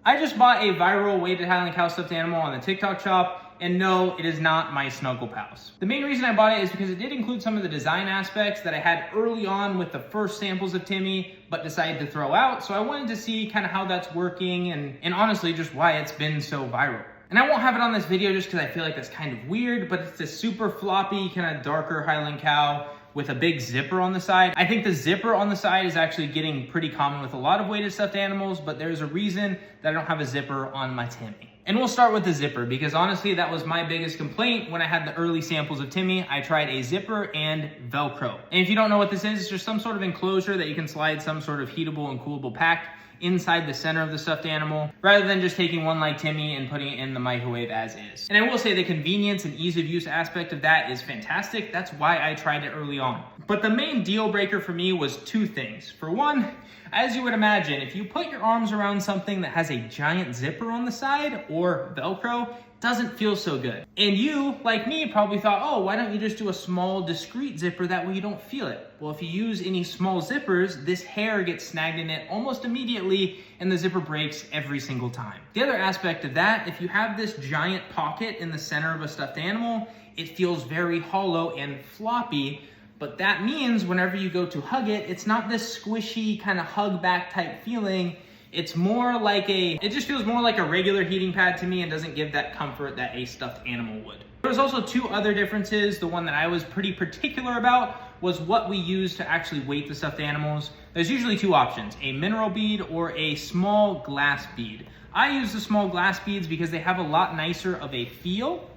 I just bought a viral weighted Highland cow stuffed animal on the TikTok shop, and no, it is not my Snuggle Pals. The main reason I bought it is because it did include some of the design aspects that I had early on with the first samples of Timmy, but decided to throw out. So I wanted to see kind of how that's working and honestly just why it's been so viral. And I won't have it on this video just because I feel like that's kind of weird, but it's this super floppy, kind of darker Highland cow with a big zipper on the side. I think the zipper on the side is actually getting pretty common with a lot of weighted stuffed animals, but there's a reason that I don't have a zipper on my Timmy. And we'll start with the zipper because honestly, that was my biggest complaint when I had the early samples of Timmy. I tried a zipper and Velcro. And if you don't know what this is, it's just some sort of enclosure that you can slide some sort of heatable and coolable pack inside the center of the stuffed animal, rather than just taking one like Timmy and putting it in the microwave as is. And I will say the convenience and ease of use aspect of that is fantastic. That's why I tried it early on. But the main deal breaker for me was two things. For one, as you would imagine, if you put your arms around something that has a giant zipper on the side or Velcro, doesn't feel so good. And you, like me, probably thought, oh, why don't you just do a small discreet zipper, that way you don't feel it. Well, if you use any small zippers, this hair gets snagged in it almost immediately and the zipper breaks every single time. The other aspect of that, if you have this giant pocket in the center of a stuffed animal, it feels very hollow and floppy, but that means whenever you go to hug it, it's not this squishy kind of hug back type feeling. It's more like it just feels more like a regular heating pad to me and doesn't give that comfort that a stuffed animal would. There's also two other differences. The one that I was pretty particular about was what we use to actually weight the stuffed animals. There's usually two options, a mineral bead or a small glass bead. I use the small glass beads because they have a lot nicer of a feel.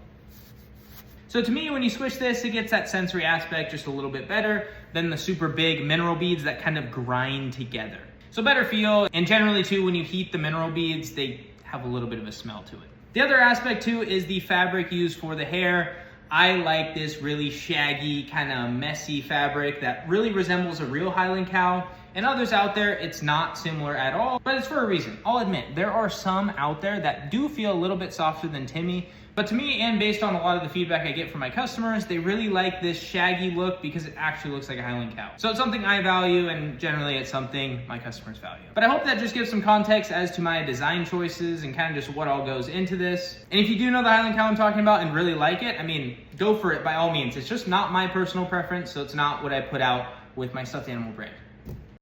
So to me, when you squish this, it gets that sensory aspect just a little bit better than the super big mineral beads that kind of grind together. So better feel, and generally too, when you heat the mineral beads, they have a little bit of a smell to it. The other aspect too is the fabric used for the hair. I like this really shaggy, kind of messy fabric that really resembles a real Highland cow. And others out there, it's not similar at all, but it's for a reason. I'll admit, there are some out there that do feel a little bit softer than Timmy, but to me, and based on a lot of the feedback I get from my customers, they really like this shaggy look because it actually looks like a Highland cow. So it's something I value, and generally it's something my customers value. But I hope that just gives some context as to my design choices and kind of just what all goes into this. And if you do know the Highland cow I'm talking about and really like it, I mean, go for it by all means. It's just not my personal preference, so it's not what I put out with my stuffed animal brand.